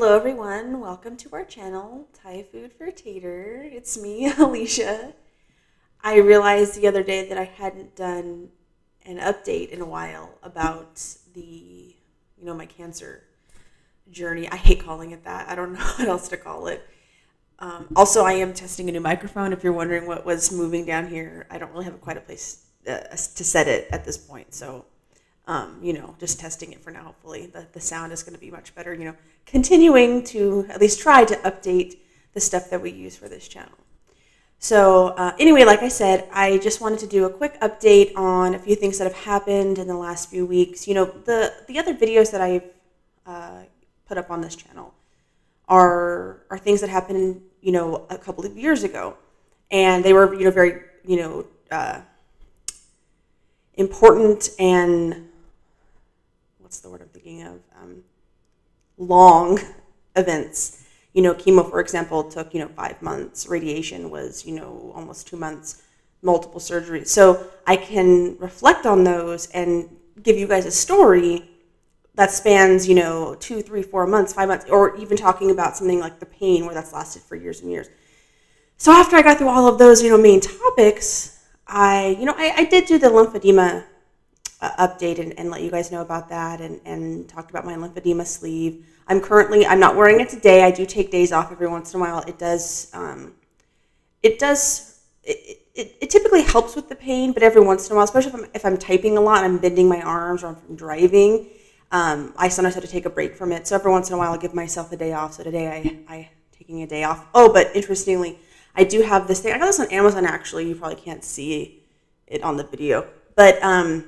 Hello everyone, welcome to our channel, Thai Food for Tater. It's me, Alicia. I realized the other day that I hadn't done an update in a while about my cancer journey. I hate calling it that. I don't know what else to call it. Also, I am testing a new microphone. If you're wondering what was moving down here, I don't really have quite a place to set it at this point. So just testing it for now. Hopefully the sound is going to be much better, continuing to at least try to update the stuff that we use for this channel. So anyway, like I said, I just wanted to do a quick update on a few things that have happened in the last few weeks. The other videos that I've put up on this channel are things that happened, a couple of years ago. And they were, very, important and what's the word I'm thinking of? Long events. Chemo, for example, took, 5 months. Radiation was, almost 2 months, multiple surgeries. So I can reflect on those and give you guys a story that spans, 2, 3, 4 months, 5 months, or even talking about something like the pain where that's lasted for years and years. So after I got through all of those, main topics, I did do the lymphedema update and let you guys know about that and talked about my lymphedema sleeve. I'm not wearing it today. I do take days off every once in a while. It typically helps with the pain, but every once in a while, especially if I'm typing a lot and I'm bending my arms or I'm driving, I sometimes have to take a break from it. So every once in a while, I'll give myself a day off. So today I'm taking a day off. Oh, but interestingly, I do have this thing. I got this on Amazon, actually. You probably can't see it on the video. But it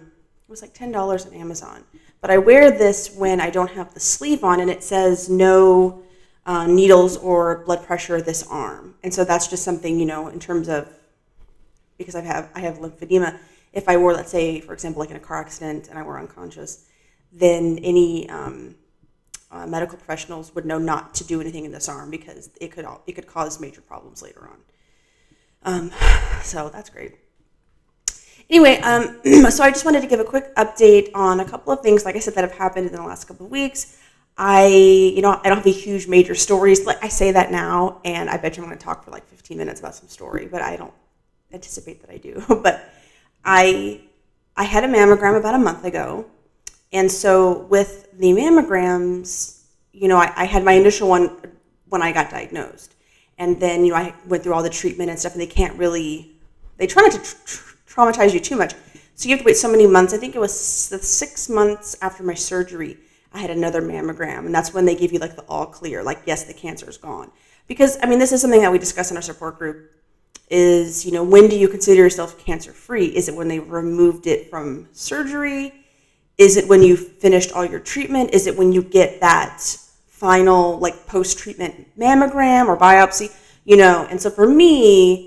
was like $10 on Amazon. But I wear this when I don't have the sleeve on, and it says no needles or blood pressure this arm. And so that's just something, in terms of, because I have lymphedema. If I were, let's say, for example, like in a car accident and I were unconscious, then any medical professionals would know not to do anything in this arm because it could cause major problems later on. So that's great. Anyway, so I just wanted to give a quick update on a couple of things, like I said, that have happened in the last couple of weeks. I don't have a huge major stories. Like I say that now, and I bet you I'm going to talk for like 15 minutes about some story, but I don't anticipate that I do. But I had a mammogram about a month ago. And so with the mammograms, I had my initial one when I got diagnosed. And then, I went through all the treatment and stuff, and they try not to traumatize you too much. So you have to wait so many months. I think it was the 6 months after my surgery, I had another mammogram. And that's when they give you like the all clear, like, yes, the cancer is gone. Because, this is something that we discuss in our support group is, when do you consider yourself cancer free? Is it when they removed it from surgery? Is it when you finished all your treatment? Is it when you get that final, like, post-treatment mammogram or biopsy? And so for me,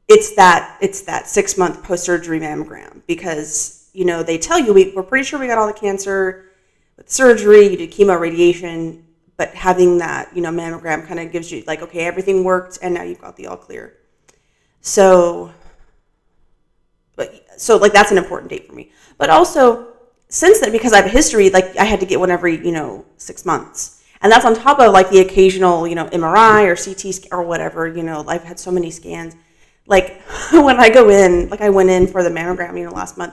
it's that 6 month post-surgery mammogram because, they tell you, we're pretty sure we got all the cancer with surgery, you did chemo, radiation, but having that, mammogram kind of gives you like, okay, everything worked and now you've got the all clear. So that's an important date for me. But also, since then, because I have a history, like I had to get one every, 6 months. And that's on top of like the occasional, MRI or CT or whatever, I've had so many scans. Like when I go in, like I went in for the mammogram, last month,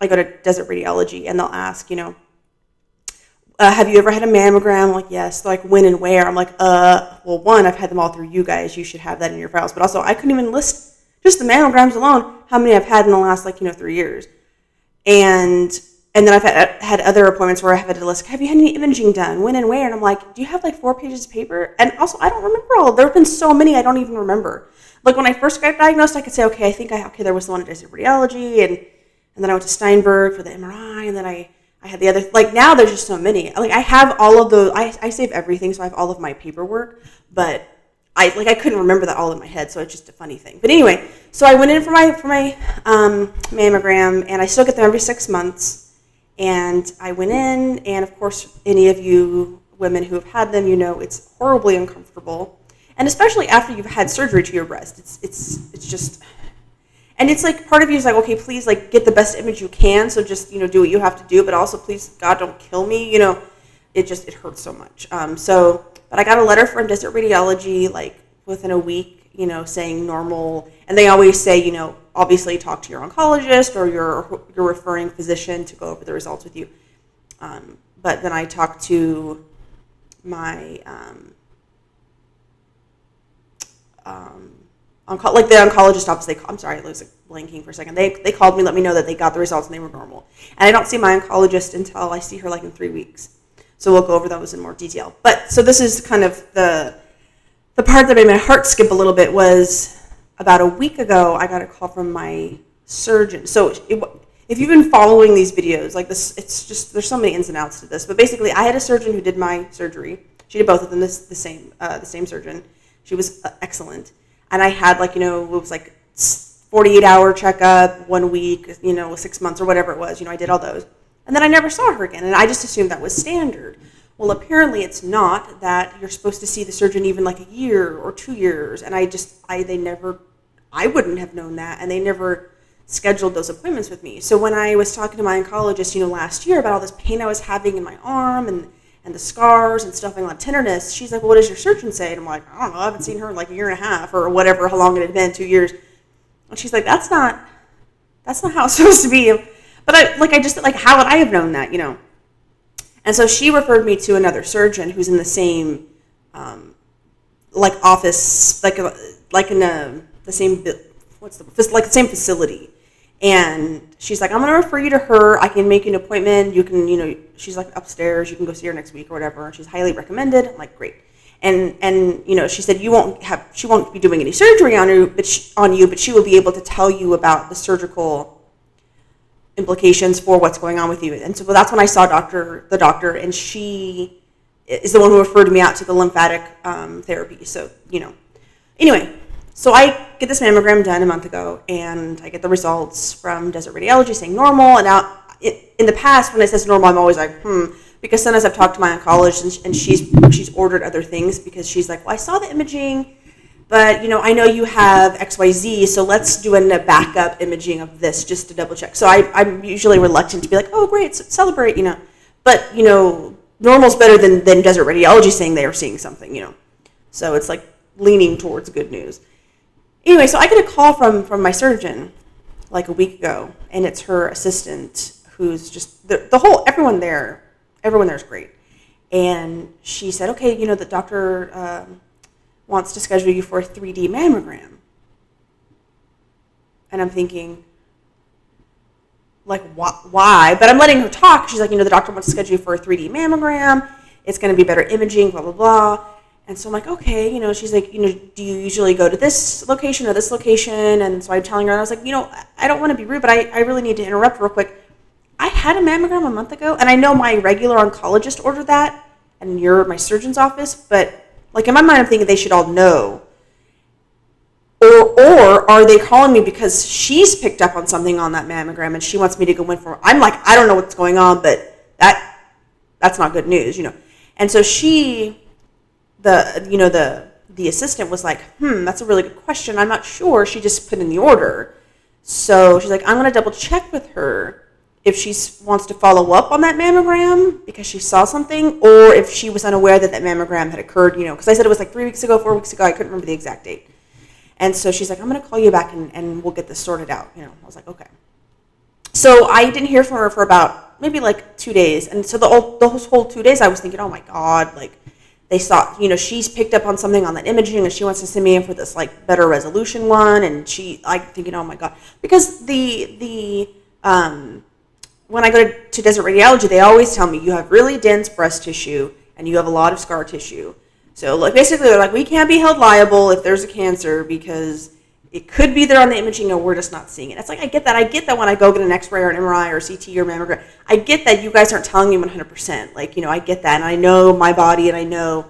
I go to Desert Radiology and they'll ask, have you ever had a mammogram? I'm like, yes. They're like, when and where? I'm like, well, one, I've had them all through you guys. You should have that in your files. But also I couldn't even list just the mammograms alone, how many I've had in the last 3 years. And then I've had other appointments where I have had to list, have you had any imaging done? When and where? And I'm like, do you have 4 pages of paper? And also, I don't remember all. There have been so many I don't even remember. Like when I first got diagnosed, I could say, okay, there was the one at Desert Radiology, and then I went to Steinberg for the MRI, and then I had the other. Like now, there's just so many. Like I have all of those. I save everything, so I have all of my paperwork. But I couldn't remember that all in my head, so it's just a funny thing. But anyway, so I went in for my mammogram, and I still get them every 6 months. And I went in, and of course, any of you women who have had them, it's horribly uncomfortable. And especially after you've had surgery to your breast, it's just, and it's like part of you is like, okay, please get the best image you can. So just, do what you have to do, but also please, God, don't kill me, it hurts so much. But I got a letter from Desert Radiology like within a week, saying normal. And they always say, obviously talk to your oncologist or your referring physician to go over the results with you. But then I talked to my the oncologist office. I'm sorry, I was blanking for a second. They called me, let me know that they got the results and they were normal. And I don't see my oncologist until I see her like in 3 weeks. So we'll go over those in more detail. But so this is kind of the part that made my heart skip a little bit. Was about a week ago, I got a call from my surgeon. So if you've been following these videos like this, it's just, there's so many ins and outs to this. But basically, I had a surgeon who did my surgery. She did both of them, the same surgeon. She was excellent. And I had it was like 48-hour checkup, 1 week, 6 months or whatever it was. I did all those. And then I never saw her again. And I just assumed that was standard. Well, apparently it's not, that you're supposed to see the surgeon even like a year or 2 years. And I wouldn't have known that. And they never scheduled those appointments with me. So when I was talking to my oncologist, last year about all this pain I was having in my arm and the scars and stuff, and a lot of tenderness, she's like, well, what does your surgeon say? And I'm like, I don't know, I haven't seen her in like a year and a half or whatever, how long it had been, 2 years. And she's like, that's not how it's supposed to be. But how would I have known that, And so she referred me to another surgeon who's in the same, office, the same facility. And she's like, I'm going to refer you to her. I can make an appointment. You can, she's like upstairs. You can go see her next week or whatever. And she's highly recommended. I'm like, great. And she said, she won't be doing any surgery on you, but she will be able to tell you about the surgical implications for what's going on with you. And so that's when I saw the doctor, and she is the one who referred me out to the lymphatic therapy. So, anyway, so I get this mammogram done a month ago, and I get the results from Desert Radiology saying normal. And now, in the past, when it says normal, I'm always like, because sometimes I've talked to my oncologist, and she's ordered other things, because she's like, well, I saw the imaging, but, I know you have XYZ, so let's do a backup imaging of this just to double check. So I'm usually reluctant to be like, oh, great, celebrate, But, normal's better than Desert Radiology saying they are seeing something, So it's like leaning towards good news. Anyway, so I get a call from my surgeon like a week ago, and it's her assistant who's just, everyone there is great. And she said, okay, the doctor wants to schedule you for a 3D mammogram. And I'm thinking, like, why? But I'm letting her talk. She's like, the doctor wants to schedule you for a 3D mammogram. It's going to be better imaging, blah, blah, blah. And so I'm like, okay, she's like, do you usually go to this location or this location? And so I'm telling her, and I was like, I don't want to be rude, but I really need to interrupt real quick. I had a mammogram a month ago, and I know my regular oncologist ordered that, and you're my surgeon's office, but like in my mind, I'm thinking they should all know. Or are they calling me because she's picked up on something on that mammogram and she wants me to go in for it? I'm like, I don't know what's going on, but that's not good news, And so the assistant was like, that's a really good question. I'm not sure. She just put in the order. So she's like, I'm going to double check with her if she wants to follow up on that mammogram because she saw something, or if she was unaware that mammogram had occurred, because I said it was like 3 weeks ago, 4 weeks ago. I couldn't remember the exact date. And so she's like, I'm going to call you back and we'll get this sorted out. I was like, okay. So I didn't hear from her for about maybe like 2 days. And so those whole 2 days I was thinking, oh my God, like they saw, she's picked up on something on that imaging and she wants to send me in for this like better resolution one. And I'm thinking, oh my God, because when I go to Desert Radiology, they always tell me you have really dense breast tissue and you have a lot of scar tissue. So like basically they're like, we can't be held liable if there's a cancer because it could be there on the imaging and we're just not seeing it. It's like, I get that. I get that when I go get an X-ray or an MRI or CT or mammogram. I get that you guys aren't telling me 100%. Like, I get that. And I know my body and I know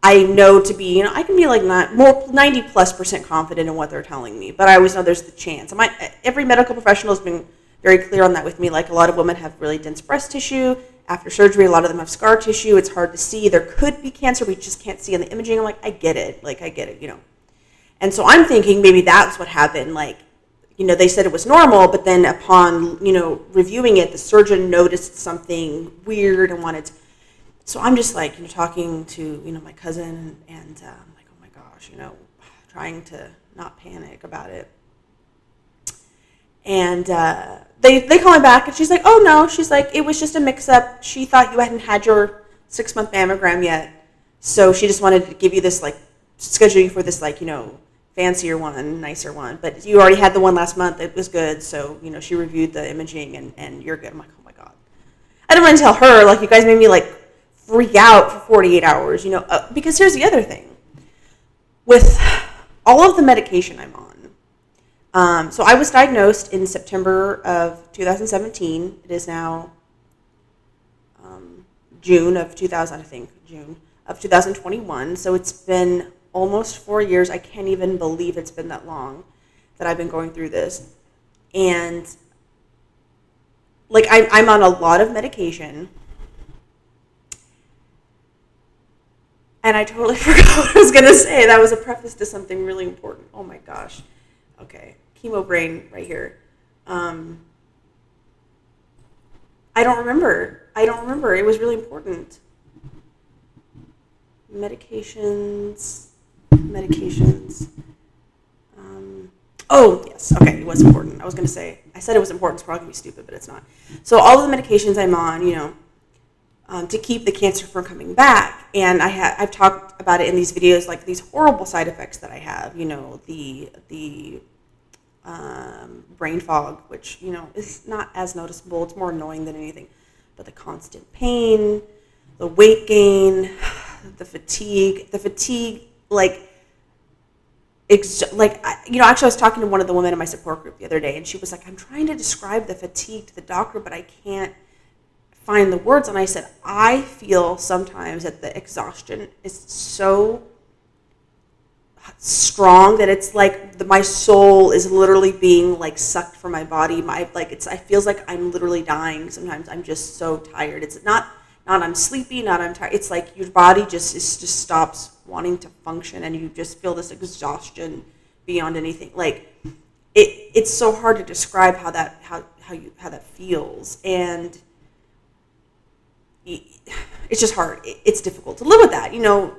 to be, I can be like 90+% confident in what they're telling me. But I always know there's the chance. Every medical professional has been very clear on that with me. Like a lot of women have really dense breast tissue. After surgery, a lot of them have scar tissue. It's hard to see. There could be cancer. We just can't see on the imaging. I'm like, I get it. And so I'm thinking maybe that's what happened. Like, they said it was normal, but then upon, reviewing it, the surgeon noticed something weird and wanted So I'm just like, talking to, my cousin, and I'm like, oh my gosh, trying to not panic about it. And they call me back, and she's like, oh no, she's like, it was just a mix-up. She thought you hadn't had your 6-month mammogram yet, so she just wanted to give you this, like, schedule you for this, like, fancier one, nicer one. But you already had the one last month. It was good, so, she reviewed the imaging, and you're good. I'm like, oh my God. I didn't want to tell her, like, you guys made me, like, freak out for 48 hours, because here's the other thing. With all of the medication I'm on, so I was diagnosed in September of 2017. It is now June of 2021. So it's been almost 4 years. I can't even believe it's been that long that I've been going through this. And like I'm on a lot of medication. And I totally forgot what I was going to say. That was a preface to something really important. Oh my gosh. Okay. Chemo brain right here. I don't remember. It was really important. Medications. Oh, yes. Okay, it was important. I said it was important. It's probably going to be stupid, but it's not. So all of the medications I'm on, to keep the cancer from coming back. And I've talked about it in these videos, like these horrible side effects that I have, the brain fog, which, is not as noticeable. It's more annoying than anything. But the constant pain, the weight gain, the fatigue, actually I was talking to one of the women in my support group the other day, and she was like, I'm trying to describe the fatigue to the doctor, but I can't find the words. And I said, I feel sometimes that the exhaustion is so strong that it's like my soul is literally being like sucked from my body. It feels like I'm literally dying. Sometimes I'm just so tired. It's not I'm sleepy, not I'm tired. It's like your body just stops wanting to function, and you just feel this exhaustion beyond anything. Like it's so hard to describe how that feels, and it's just hard. It's difficult to live with that.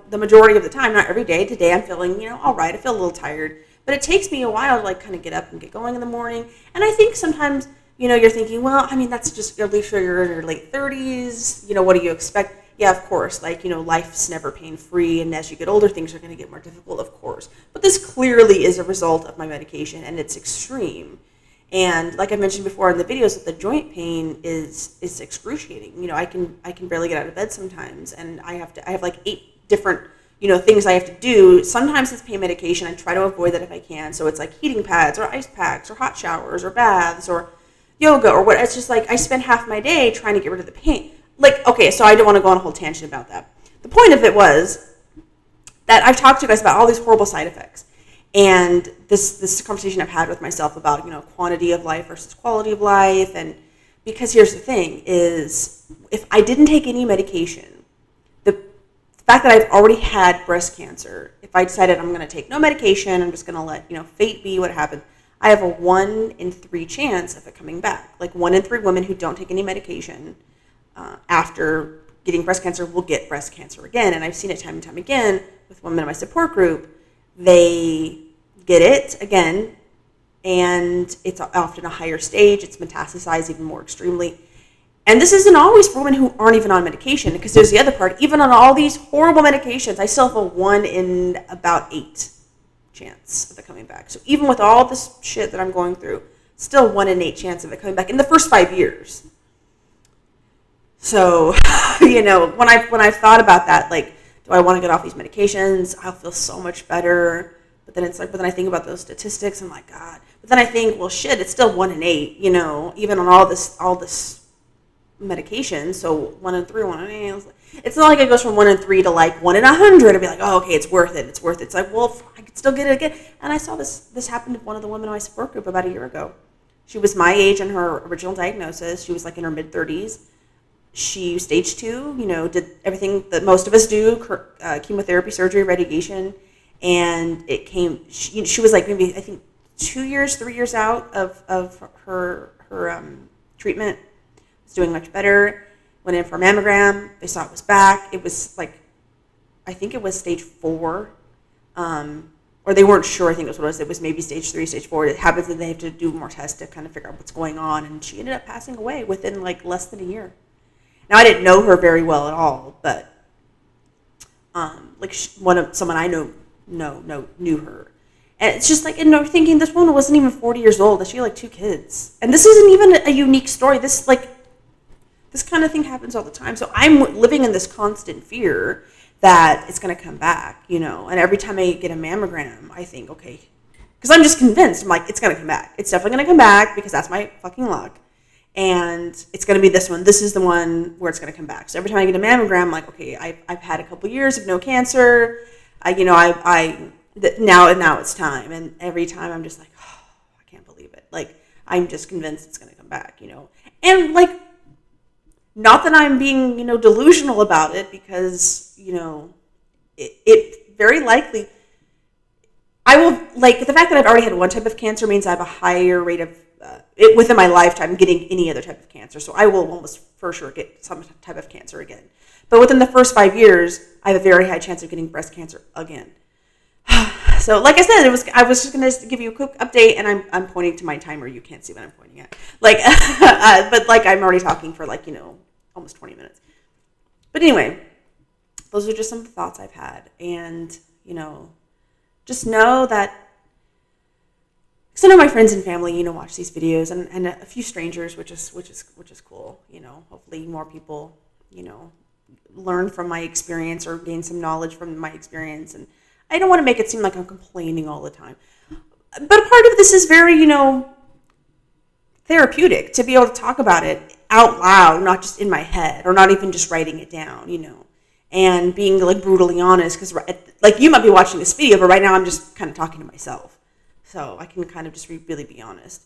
The majority of the time, not every day. Today I'm feeling, all right. I feel a little tired, but it takes me a while to like kind of get up and get going in the morning. And I think sometimes, you're thinking, well, I mean, that's just, at least you're in your late 30s. What do you expect? Yeah, of course. Life's never pain-free, and as you get older, things are going to get more difficult, of course. But this clearly is a result of my medication, and it's extreme. And like I mentioned before in the videos, that the joint pain is excruciating. I can barely get out of bed sometimes, and I have like 8 different things I have to do. Sometimes it's pain medication. I try to avoid that if I can. So it's like heating pads or ice packs or hot showers or baths or yoga or what. It's just like I spend half my day trying to get rid of the pain. Like, okay, so I don't want to go on a whole tangent about that. The point of it was that I've talked to you guys about all these horrible side effects. And this conversation I've had with myself about, quantity of life versus quality of life. And because here's the thing is, if I didn't take any medication, the fact that I've already had breast cancer, if I decided I'm going to take no medication, I'm just going to let, fate be what happens, I have a 1 in 3 chance of it coming back. Like 1 in 3 women who don't take any medication after getting breast cancer will get breast cancer again. And I've seen it time and time again with women in my support group. They get it again, and it's often a higher stage. It's metastasized even more extremely. And this isn't always for women who aren't even on medication, because there's the other part. Even on all these horrible medications, I still have a 1 in about 8 chance of it coming back. So even with all this shit that I'm going through, still 1 in 8 chance of it coming back in the first 5 years. So, when I've thought about that, like, do I want to get off these medications? I'll feel so much better. But then it's like, but then I think about those statistics. I'm like, God. But then I think, well, shit, it's still 1 in 8. Even on all this medication. So 1 in 3, 1 in 8. It's not like it goes from 1 in 3 to like 1 in 100 and be like, oh, okay, it's worth it. It's worth it. It's like, well, I could still get it again. And I saw this happen to one of the women in my support group about a year ago. She was my age in her original diagnosis. She was like in her mid-30s. She stage 2, did everything that most of us do, chemotherapy, surgery, radiation, and it came. She was like maybe I think 2 years, 3 years out of her treatment. Was doing much better. went in for a mammogram. They saw it was back. It was like, I think it was stage 4. Or they weren't sure, I think that's what it was. It was maybe stage 3, stage 4. It happens that they have to do more tests to kind of figure out what's going on. And she ended up passing away within like less than a year. Now, I didn't know her very well at all, but like someone I know knew her. And it's just like, and thinking this woman wasn't even 40 years old. She had like 2 kids. And this isn't even a unique story. This kind of thing happens all the time. So I'm living in this constant fear that it's going to come back, And every time I get a mammogram, I think, okay, because I'm just convinced. I'm like, it's going to come back. It's definitely going to come back because that's my fucking luck. And it's going to be this one. This is the one where it's going to come back. So every time I get a mammogram, I'm like, okay, I've had a couple years of no cancer. Now it's time. And every time I'm just like, oh, I can't believe it. Like, I'm just convinced it's going to come back, And like, not that I'm being, delusional about it, because, it very likely, I will, like, the fact that I've already had one type of cancer means I have a higher rate of, within my lifetime, getting any other type of cancer. So I will almost for sure get some type of cancer again. But within the first 5 years, I have a very high chance of getting breast cancer again. So, like I said, I was just going to give you a quick update, and I'm pointing to my timer. You can't see what I'm pointing at. Like, but like I'm already talking for like, almost 20 minutes. But anyway, those are just some thoughts I've had. And, just know that, because I know my friends and family, watch these videos, and a few strangers, which is cool. Hopefully more people, learn from my experience or gain some knowledge from my experience. And I don't want to make it seem like I'm complaining all the time. But a part of this is very, therapeutic to be able to talk about it out loud, not just in my head, or not even just writing it down, and being like brutally honest, because like you might be watching this video, but right now I'm just kind of talking to myself, so I can kind of just really be honest.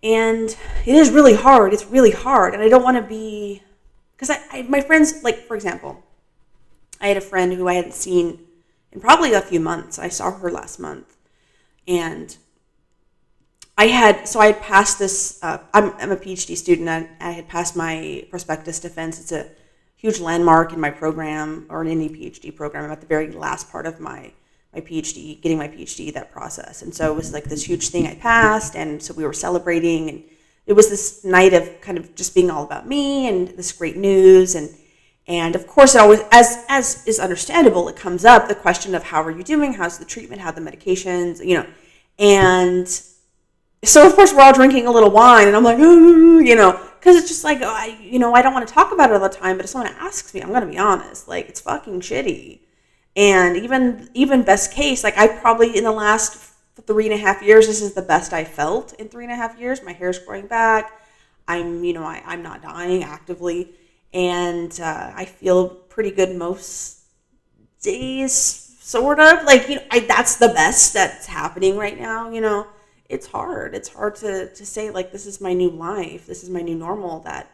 And it is really hard. It's really hard, and I don't want to be, because my friends, like for example, I had a friend who I hadn't seen in probably a few months. I saw her last month, and I had passed this, I'm a PhD student. I had passed my prospectus defense. It's a huge landmark in my program, or in any PhD program. I'm at the very last part of my PhD, getting my PhD, that process. And so it was like this huge thing I passed, and so we were celebrating, and it was this night of kind of just being all about me and this great news. And of course, it always, as is understandable, it comes up, the question of how are you doing? How's the treatment? How are the medications? And so of course we're all drinking a little wine, and I'm like, because it's just like, I don't want to talk about it all the time, but if someone asks me, I'm going to be honest, like, it's fucking shitty. And even best case, like, I probably, in the last 3.5 years, this is the best I felt in 3.5 years. My hair's growing back. I'm not dying actively, and I feel pretty good most days, sort of. Like, that's the best that's happening right now. It's hard. It's hard to say, like, this is my new life. This is my new normal, that,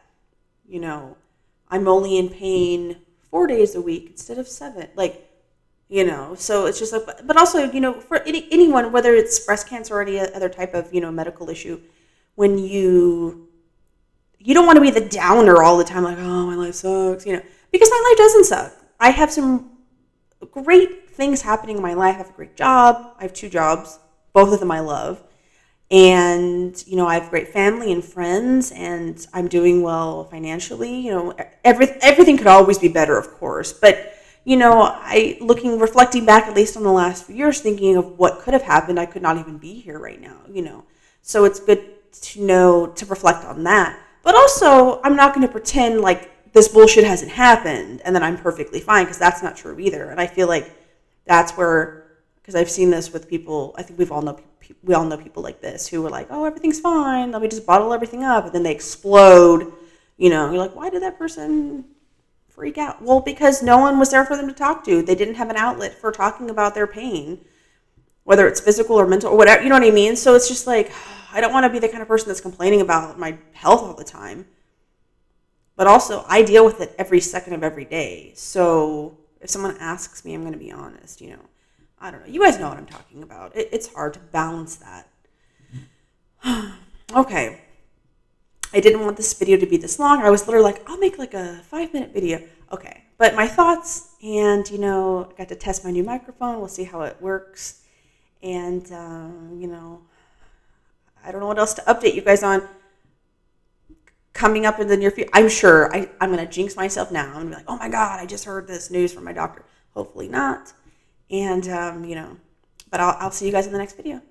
I'm only in pain 4 days a week instead of 7. Like, so it's just like, but also, for anyone, whether it's breast cancer or any other type of, medical issue, when you don't want to be the downer all the time, like, oh, my life sucks, because my life doesn't suck. I have some great things happening in my life. I have a great job. I have 2 jobs. Both of them I love. And, I have great family and friends, and I'm doing well financially. Everything could always be better, of course. But, reflecting back, at least on the last few years, thinking of what could have happened, I could not even be here right now, So it's good to reflect on that. But also, I'm not going to pretend like this bullshit hasn't happened and that I'm perfectly fine, because that's not true either. And I feel like that's where, because I've seen this with people, I think we all know people like this who are like, oh, everything's fine, let me just bottle everything up, and then they explode. You're like, why did that person freak out? Well, because no one was there for them to talk to. They didn't have an outlet for talking about their pain, whether it's physical or mental or whatever, you know what I mean? So it's just like, I don't want to be the kind of person that's complaining about my health all the time. But also, I deal with it every second of every day. So if someone asks me, I'm going to be honest, I don't know. You guys know what I'm talking about. It's hard to balance that. Okay. I didn't want this video to be this long. I was literally like, I'll make like a 5-minute video. Okay. But my thoughts, and, you know, I got to test my new microphone. We'll see how it works. And, you know, I don't know what else to update you guys on coming up in the near future. I'm sure I'm going to jinx myself now. I'm going to be like, oh my God, I just heard this news from my doctor. Hopefully not. And, you know, but I'll see you guys in the next video.